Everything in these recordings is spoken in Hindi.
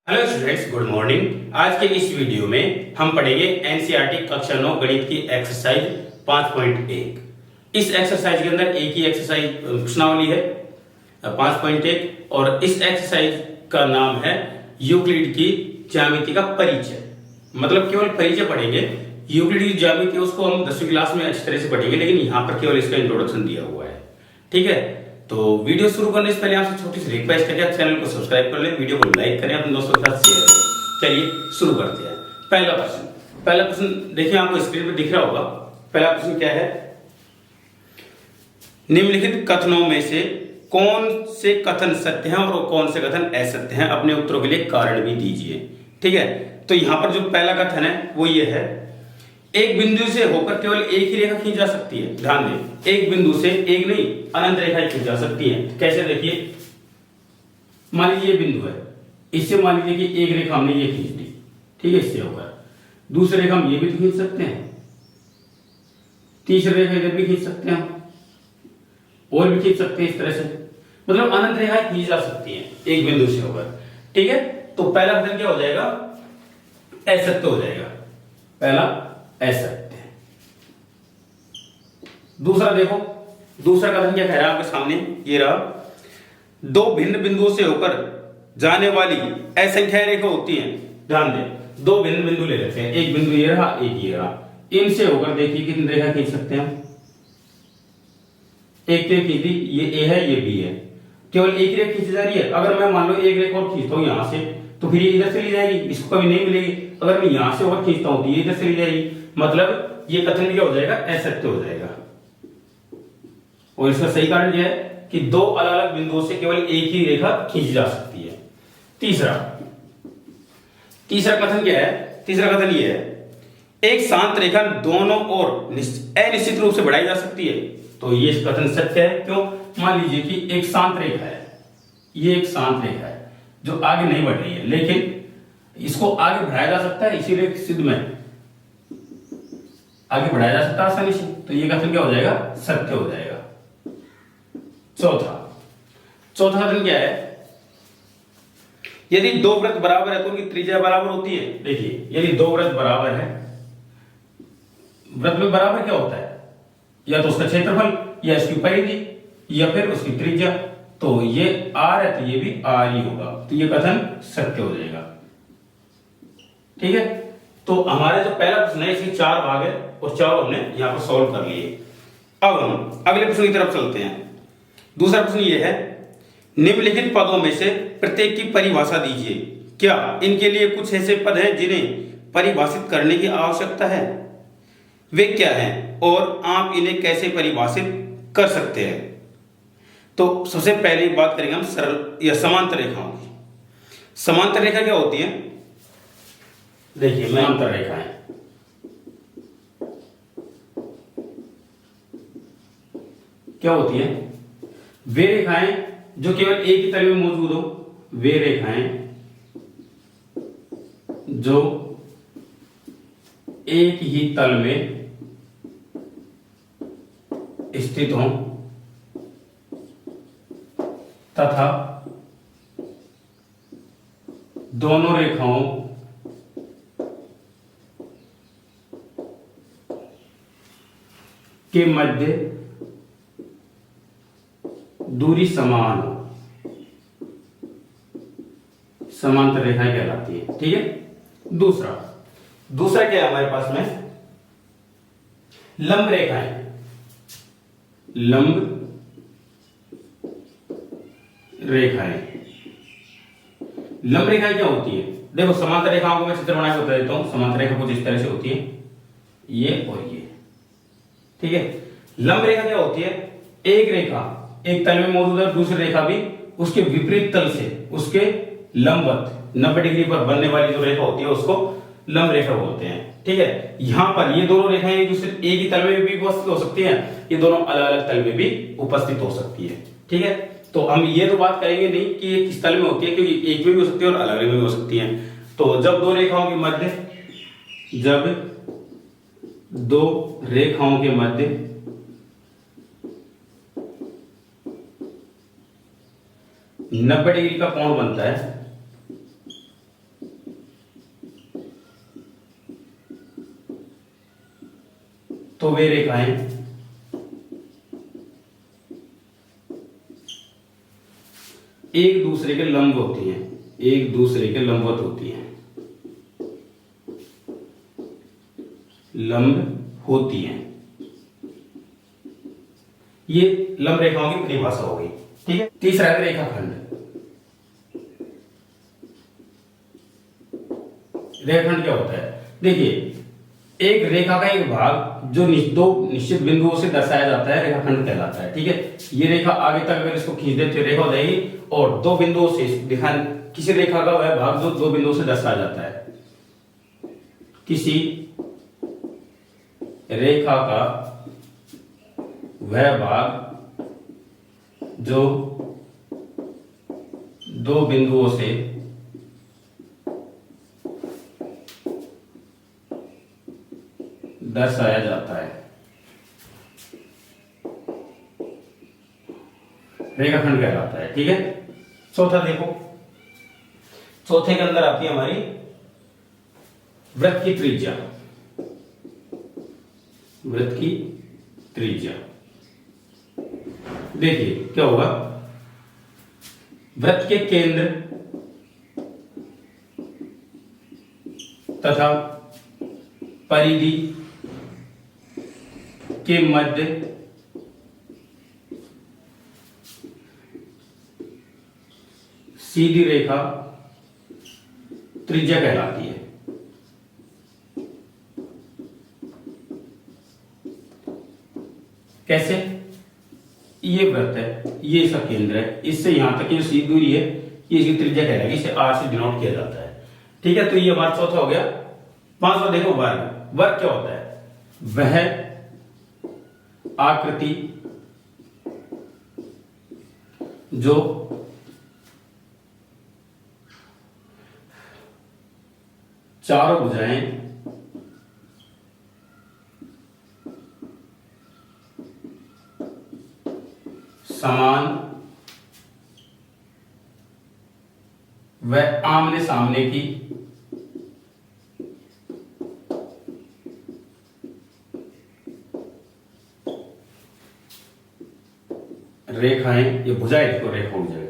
Hello students, good morning. आज के इस वीडियो में हम पढ़ेंगे एनसीईआरटी कक्षा 9 गणित की एक्सरसाइज 5.1। इस एक्सरसाइज के अंदर एक ही एक्सरसाइज प्रश्नावली है 5.1 और इस एक्सरसाइज का नाम है यूक्लिड की ज्यामिति का परिचय। मतलब केवल परिचय पढ़ेंगे। यूक्लिड की ज्यामिति उसको हम 10वीं क्लास में अच्छी तरह से पढ़ेंगे, लेकिन यहाँ पर केवल इसका इंट्रोडक्शन दिया हुआ है। ठीक है, तो वीडियो शुरू करने से पहले आपसे छोटी सी रिक्वेस्ट है कि आप चैनल को सब्सक्राइब कर लें, वीडियो को लाइक करें, अपने दोस्तों के साथ शेयर करें। चलिए शुरू करते हैं। पहला प्रश्न देखिए, आपको स्क्रीन पर दिख रहा होगा। पहला प्रश्न क्या है? निम्नलिखित कथनों में से कौन से कथन सत्य हैं और कौन से कथन असत्य हैं? अपने उत्तरों के लिए कारण भी दीजिए। ठीक है, तो यहां पर जो पहला कथन है वो ये है, एक बिंदु से होकर केवल एक ही रेखा खींची जा सकती है। ध्यान दें, एक बिंदु से एक नहीं, अनंत रेखाएं खींची जा सकती हैं। कैसे? देखिए, मान लीजिए ये बिंदु है, इससे मान लीजिए कि एक रेखा हमने ये खींच दी। ठीक है, इससे होकर दूसरी रेखा हम ये भी तो खींच सकते हैं, तीसरी रेखा इधर भी खींच सकते हैं हम, और भी खींच सकते हैं। इस तरह से मतलब अनंत रेखाएं खींची जा सकती हैं एक बिंदु से होकर। ठीक है, तो पहला कथन क्या हो जाएगा? असत्य हो जाएगा। पहला असत्य। दूसरा देखो, दूसरा कथन क्या कह रहा है आपके सामने? ये रहा, दो भिन्न बिंदुओं से होकर जाने वाली असंख्यात रेखा होती हैं। ध्यान दें, दो भिन्न बिंदु ले लेते हैं, एक बिंदु ये रहा, एक ये रहा। इनसे होकर देखिए कितनी रेखा खींच सकते हैं हम? एक तो खींच दी, ये ए है, ये बी है, केवल एक रेखा खींची जा रही है। अगर मैं मान लो एक रेखा और खींचता हूं यहां से, तो फिर ये इधर से ली जाएगी, इसको कभी नहीं मिलेगी। अगर मैं यहां से और खींचता हूं तो ये इधर से ली जाएगी। मतलब ये कथन क्या हो जाएगा? असत्य हो जाएगा। और इसका सही कारण यह है कि दो अलग अलग बिंदुओं से केवल एक ही रेखा खींची जा सकती है। तीसरा कथन क्या है? तीसरा कथन यह है, एक शांत रेखा दोनों ओर अनिश्चित रूप से बढ़ाई जा सकती है। तो ये कथन सत्य है। क्यों? मान लीजिए कि एक शांत रेखा है, ये एक शांत रेखा है जो आगे नहीं बढ़ रही है, लेकिन इसको आगे बढ़ाया जा सकता है, इसीलिए सिद्ध में आगे बढ़ाया जा सकता है आसानी से। तो ये कथन क्या हो जाएगा? सत्य हो जाएगा। चौथा कथन क्या है? यदि दो वृत्त बराबर है तो उनकी त्रिज्या बराबर होती है। देखिए, यदि दो वृत्त बराबर है, वृत्त में बराबर क्या होता है? या तो उसका क्षेत्रफल, या इसकी परिधि, या फिर उसकी त्रिज्या। तो ये r है तो ये भी r ही होगा। तो ये कथन सत्य हो जाएगा। ठीक है, तो हमारे जो पहला प्रश्न है इसके 4 भाग है और चारों हमने यहां पर सॉल्व कर लिए। अब हम अगले प्रश्न की तरफ चलते हैं। दूसरा प्रश्न ये है, निम्नलिखित पदों में से प्रत्येक की परिभाषा दीजिए। क्या इनके लिए कुछ ऐसे पद हैं जिन्हें परिभाषित करने की आवश्यकता है? वे क्या हैं और आप इन्हें कैसे परिभाषित कर सकते हैं? तो सबसे पहले बात करेंगे हम सरल या समांतर रेखाओं की। समांतर रेखा क्या होती है? देखिए, समांतर रेखाएं क्या होती है? वे रेखाएं जो केवल एक ही तल में मौजूद हो, वे रेखाएं जो एक ही तल में स्थित हों तथा दोनों रेखाओं के मध्य दूरी समान हो, समांतर रेखाएं कहलाती है। ठीक है, दूसरा क्या है हमारे पास में? लंब रेखाएं। लंब रेखाएं क्या होती है? देखो, समांतर रेखाओं को मैं चित्र बना के बता देता हूं। समांतर रेखा कुछ इस तरह से होती है, ये और ये। ठीक है, लंब रेखा क्या होती है? एक रेखा एक तल में मौजूद है, दूसरी रेखा भी उसके विपरीत तल से उसके लंबवत 90 डिग्री पर बनने वाली जो रेखा होती है उसको लंब रेखा बोलते हैं। ठीक है, यहां पर ये दोनों रेखाएं एक ही तल में भी उपस्थित हो सकती हैं, ये दोनों अलग अलग तल में भी उपस्थित हो सकती है। ठीक है, तो हम ये तो बात करेंगे नहीं कि ये किस तल में होती है, क्योंकि एक में भी हो सकती है और अलग में भी हो सकती है। तो जब दो रेखाओं के मध्य 90 डिग्री का कोण बनता है, तो वे रेखाएं एक दूसरे के लंब होती हैं, एक दूसरे के लंबवत होती हैं, लंब होती हैं। ये लंब रेखाओं की परिभाषा हो गई। ठीक है, तीसरा है रेखाखंड। रेखाखंड क्या होता है? देखिए, एक रेखा का एक भाग जो दो निश्चित बिंदुओं से दर्शाया जाता है रेखाखंड कहलाता है। ठीक है, ये रेखा आगे तक अगर इसको खींच देते रेखा हो जाएगी, और दो बिंदुओं से दिखा, किसी रेखा का वह भाग जो दो बिंदुओं से दर्शाया जाता है, किसी रेखा का वह भाग जो दो बिंदुओं से दर्शाया जाता है, रेखाखंड कहलाता है। ठीक है, चौथा देखो, चौथे के अंदर आती है हमारी वृत्त की त्रिज्या। वृत्त की त्रिज्या देखिए क्या होगा, वृत्त के केंद्र तथा परिधि के मध्य सीधी रेखा त्रिज्या कहलाती है। कैसे? ये वृत्त है, ये इसका केंद्र है, इससे यहां तक की जो सीधी दूरी है ये इसकी त्रिज्या कहलाएगी, इसे r से डिनोट किया जाता है। ठीक है, तो ये हमारा चौथा हो गया। पांचवा देखो वर्ग। वर्ग क्या होता है? वह आकृति जो चारों भुजाएं समान व आमने सामने की रेखाएं, ये भुजाएं देखो, रेखा भुजाएं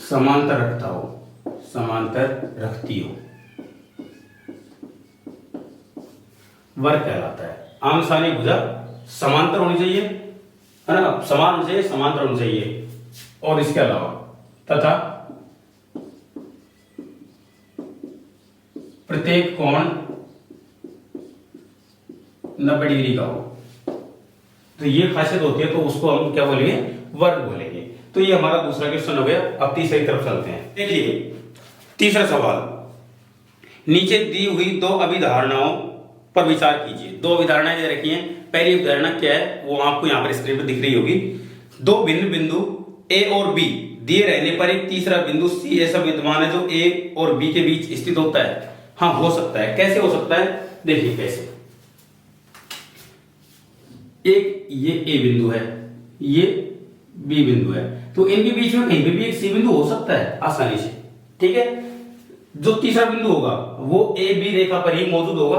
समांतर रखता हो, समांतर रखती हो, वर्ग कहलाता है। आम सामने भुजा समांतर होनी चाहिए, है ना, समान होनी चाहिए, समांतर होनी चाहिए, और इसके अलावा तथा प्रत्येक कोण 90 डिग्री का हो। तो ये खासियत होती है, तो उसको हम क्या बोलेंगे? वर्ग बोलेंगे। तो ये हमारा दूसरा क्वेश्चन हो गया। अब तीसरी तरफ चलते हैं। देखिए तीसरा सवाल, नीचे दी हुई दो अभिधारणाओं पर विचार कीजिए। दो अभिधारणाएं दे रखी हैं। पहली अभिधारणा क्या है वो आपको यहां पर स्क्रीन पर दिख रही होगी। दो भिन्न बिंदु ए और बी दिए रहने पर एक तीसरा बिंदु सी ऐसा विद्यमान है जो ए और बी के बीच स्थित होता है। हाँ, हो सकता है। कैसे हो सकता है? देखिए कैसे। एक ये ए बिंदु है, ये बी बिंदु है, तो इनके बीच में कहीं पे भी एक सी बिंदु हो सकता है आसानी से। ठीक है, जो तीसरा बिंदु होगा वो ए बी रेखा पर ही मौजूद होगा।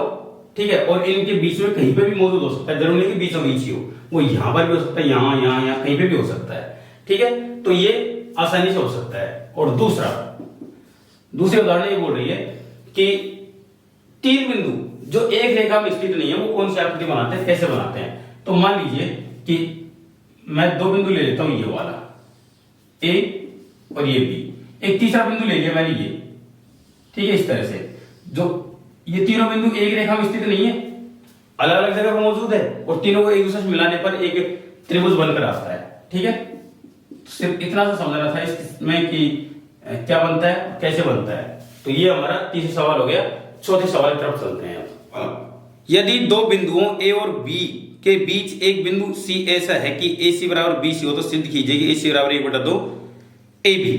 ठीक है, और इनके बीच में कहीं पे भी मौजूद हो सकता है, जरूरी नहीं कि बीचों बीच ही हो, वो यहां पर भी हो सकता है, यहां यहां यहां कहीं पे भी हो सकता है। ठीक है, तो ये आसानी से हो सकता है। और दूसरी उदाहरण ये बोल रही है कि तीन बिंदु जो एक रेखा में स्थित नहीं है वो कौन सी आकृति बनाते हैं, कैसे बनाते हैं। तो मान लीजिए कि मैं दो बिंदु ले लेता हूं, ये वाला ए और ये बी, एक तीसरा बिंदु ले लिया मैंने ये। ठीक है, इस तरह से जो ये तीनों बिंदु एक रेखा में स्थित नहीं है, अलग अलग जगह पर मौजूद है, और तीनों को एक दूसरे से मिलाने पर एक त्रिभुज बनकर आता है। ठीक है, सिर्फ इतना सा समझना था इसमें कि क्या बनता है, कैसे बनता है। तो ये हमारा तीसरा सवाल हो गया। चौथे सवाल की तरफ चलते हैं। यदि दो बिंदुओं ए और बी के बीच एक बिंदु सी ऐसा है कि ए सी बराबर बी सी हो, तो सिद्ध कीजिए कि ए सी बराबर 1/2 ए बी।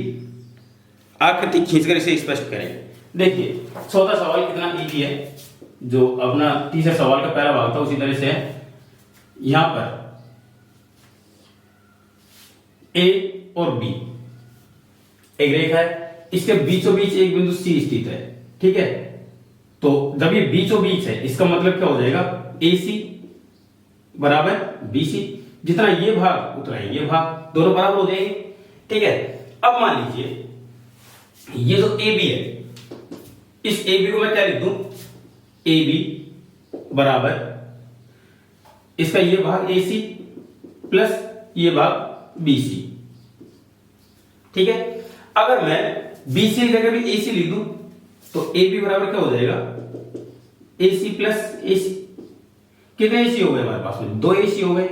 आकृति खींचकर इसे स्पष्ट करें। देखिए चौथा सवाल कितना इजी है, जो अपना तीसरे सवाल का पहला भाग था उसी तरह से है। यहां पर ए और बी एक रेखा है, इसके बीचों बीच एक बिंदु सी स्थित है। ठीक है, तो जब ये बीचों बीच है, इसका मतलब क्या हो जाएगा, AC बराबर BC, जितना ये भाग उतना ये भाग, दोनों बराबर हो जाएंगे। ठीक है, अब मान लीजिए ये जो AB है, इस AB को मैं क्या लिख दूं, AB बराबर इसका ये भाग AC प्लस ये भाग BC। ठीक है, अगर मैं BC की जगह भी AC लिख दूं तो AB बराबर क्या हो जाएगा, AC प्लस AC। कितने AC हो गए हमारे पास में, 2 AC हो गए।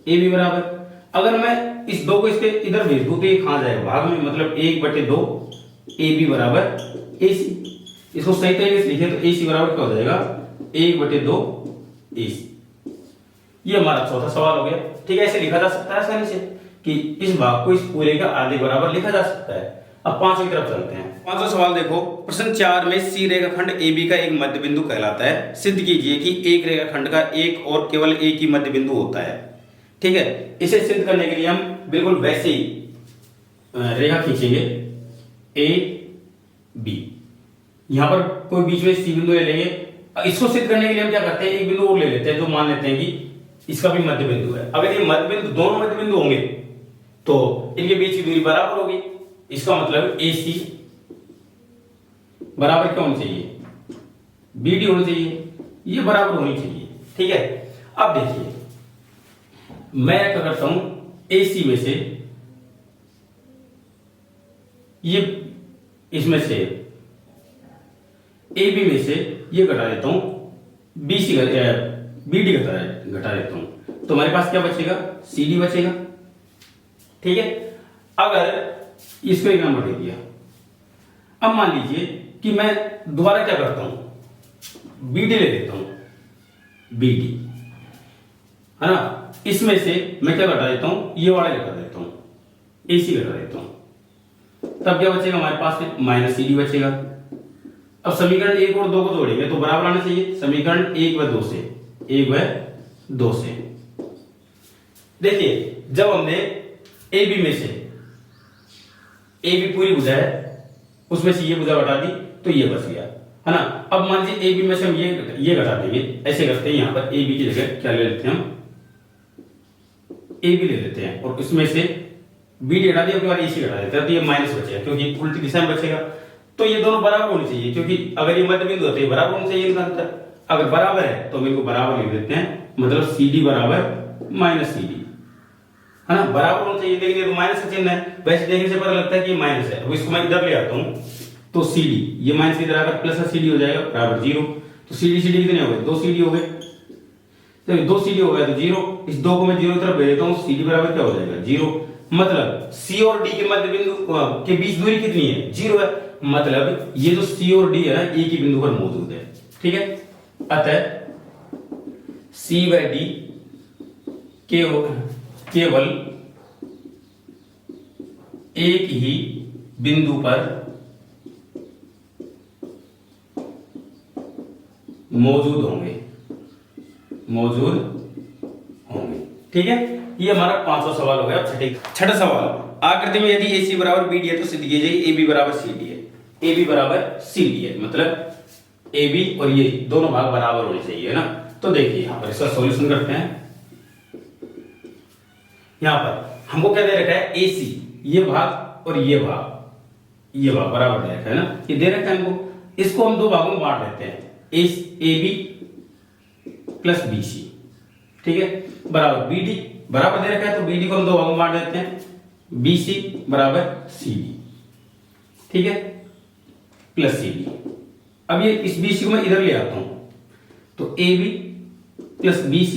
AB बराबर, अगर मैं इस 2 को इसके इधर भेज दूं तो ये कहां जाएगा, भाग में, मतलब 1/2 AB बराबर AC। इसको सही तरीके से लिखे तो AC बराबर क्या हो जाएगा, 1/2 AC। ये हमारा चौथा सवाल हो गया। ठीक है, ऐसे लिखा जा सकता है आसानी से कि इस भाग को इस पूरे का आधे बराबर लिखा जा सकता है। अब पांचवी तरफ चलते हैं। पांचवा सवाल देखो, प्रश्न 4 में C रेखाखंड AB का एक मध्य बिंदु कहलाता है। सिद्ध कीजिए कि एक रेखाखंड का एक और केवल एक ही मध्य बिंदु होता है। ठीक है, इसे सिद्ध करने के लिए हम बिल्कुल वैसे ही रेखा खींचेंगे AB। यहां पर कोई बीच में C बिंदु ले लेंगे। इसको सिद्ध करने के लिए हम क्या करते हैं, एक बिंदु और ले लेते हैं, जो मान लेते हैं कि इसका भी मध्य बिंदु है। अगर ये मध्य बिंदु, दोनों मध्य बिंदु होंगे तो इनके बीच की दूरी बराबर होगी। इसका मतलब AC बराबर क्या होनी चाहिए, BD होनी चाहिए, ये बराबर होनी चाहिए। ठीक है, अब देखिए मैं क्या करता हूं, AC में से ये, इसमें से AB में से ये घटा देता हूं, BD घटा देता हूं, तो हमारे पास क्या बचेगा, CD बचेगा। ठीक है, अगर इसको एक नंबर दे दिया, अब मान लीजिए कि मैं दोबारा क्या करता हूं, BD ले लेता हूं, BD है ना, इसमें से मैं क्या घटा देता हूं, ये वाला घटा देता हूं, AC घटा देता हूं, तब क्या बचेगा हमारे पास में, -CD बचेगा। अब समीकरण 1 और 2 को जोड़ेंगे तो बराबर आना चाहिए, समीकरण 1 व 2 से, 1 व 2 से। देखिए जब हमने AB में से AB पूरी भुजा है, उसमें से ये भुजा घटा दी तो ये बच गया, है ना। अब मान लीजिए AB में से हम ये घटा देंगे, ऐसे करते हैं, यहां पर AB की जगह क्या ले लेते हैं, हम AB ले लेते हैं, और इसमें से BD घटा दिया, AC घटा देते हैं, तो ये माइनस बचेगा क्योंकि उल्टी दिशा में बचेगा। तो ये दोनों बराबर होनी चाहिए, क्योंकि अगर ये मध्य बिंदु होते हैं बराबर होनी चाहिए इनका अंतर। अगर बराबर है तो हम इनको बराबर लिख देते हैं, मतलब CD बराबर -CD, है ना, बराबर होना चाहिए। लेकिन ये तो माइनस का चिन्ह है, वैसे देखने से पता लगता है कि ये माइनस है। अब इसको मैं इधर ले आता हूं तो CD, ये माइनस इधर आकर प्लस का CD हो जाएगा बराबर 0। तो CD कितने हो गए, 2 CD हो गए। तो 2 CD हो गया तो 0, इस 2 को मैं 0 की तरफ भेज देता हूं, CD बराबर क्या हो जाएगा, 0। मतलब C और D के मध्य बिंदु के बीच दूरी कितनी है, 0 है। मतलब ये जो C और D है ना, एक ही बिंदु पर मौजूद है। ठीक है, अतः C व D केवल एक ही बिंदु पर मौजूद होंगे। ठीक है, ये हमारा 5वां सवाल हो गया। छठा सवाल, आकृति में यदि AC बराबर BD है तो सिद्ध कीजिए AB बराबर CD है। AB बराबर CD है, मतलब AB और ये दोनों भाग बराबर होने चाहिए, है ना। तो देखिए यहां पर इसका सॉल्यूशन करते हैं। यहां पर हमको क्या दे रखा है, AC, ये भाग और ये भाग बराबर दे रखा है ना, ये दे रखा है हमको। इसको हम दो भागों में बांट देते हैं, AB प्लस BC। ठीक है, बराबर BD बराबर दे रखा है, तो BD को हम दो भागों में बांट देते हैं, BC बराबर CD। ठीक है, प्लस CD। अब ये इस BC को मैं इधर ले आता हूं, तो AB प्लस BC,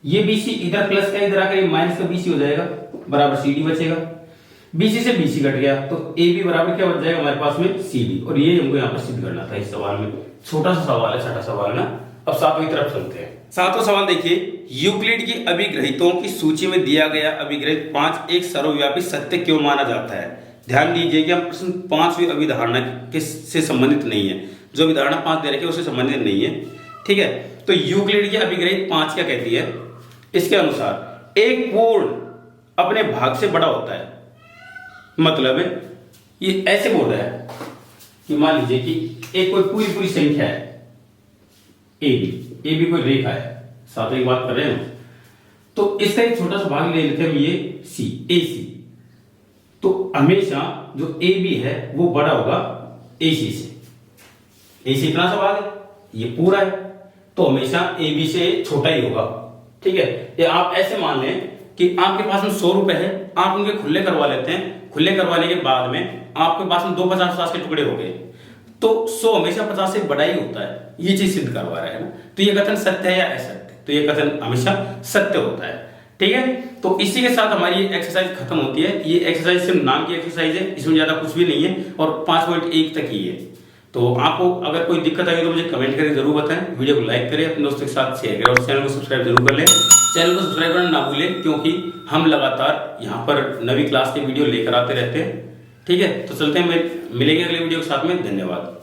ये BC इधर प्लस का इधर आकर ये माइनस का BC हो जाएगा, बराबर CD बचेगा। BC से BC कट गया तो AB बराबर क्या बच जाएगा हमारे पास में, CD। और ये हमको यहाँ पर सिद्ध करना था इस सवाल में। छोटा सा सवाल है, छठा सवाल ना। अब 7वीं तरफ चलते हैं। 7वां सवाल देखिए, यूक्लिड की अभिग्रहितों की सूची में दिया गया अभिग्रहित 5 एक सर्वव्यापी सत्य क्यों माना जाता है। ध्यान दीजिए कि हम प्रश्न 5वीं अभिधारणा से संबंधित नहीं है, जो अभिधारणा 5 दे रखी है उससे संबंधित नहीं है। ठीक है, तो यूक्लिड की अभिग्रहित 5 क्या कहती है, इसके अनुसार एक पूर्ण अपने भाग से बड़ा होता है। मतलब ये ऐसे बोल रहा है कि मान लीजिए कि एक कोई पूरी पूरी संख्या है ए बी कोई रेखा है, साथ एक बात कर रहे हैं, तो इसका एक छोटा सा भाग ले लेते हैं ये सी, ए सी। तो हमेशा जो ए बी है वो बड़ा होगा ए सी से। ए सी इतना सा भाग है, ये पूरा है, तो हमेशा ए बी से छोटा ही होगा। ठीक है, ये आप ऐसे मान लें कि आपके पास में 100 रुपए है, आप उनके खुले करवा लेते हैं, खुले करवाने के बाद में आपके पास में 2 50 के टुकड़े हो गए, तो 100 हमेशा 50 से बड़ा ही होता है। ये चीज सिद्ध करवा रहा है ना, तो ये कथन सत्य है या असत्य? तो ये कथन हमेशा सत्य होता है। ठीक है, तो इसी के साथ हमारी एक्सरसाइज खत्म होती है। ये एक्सरसाइज सिर्फ नाम की एक्सरसाइज है, इसमें ज्यादा कुछ भी नहीं है और 5.1 तक ही है। तो आपको अगर कोई दिक्कत आई तो मुझे कमेंट करके जरूर बताएं, वीडियो को लाइक करें, अपने दोस्तों के साथ शेयर करें और चैनल को सब्सक्राइब जरूर कर लें। चैनल को सब्सक्राइब करना ना भूलें, क्योंकि हम लगातार यहाँ पर नवी क्लास के वीडियो लेकर आते रहते हैं। ठीक है, तो चलते हैं, मिलेंगे अगले वीडियो के साथ में। धन्यवाद।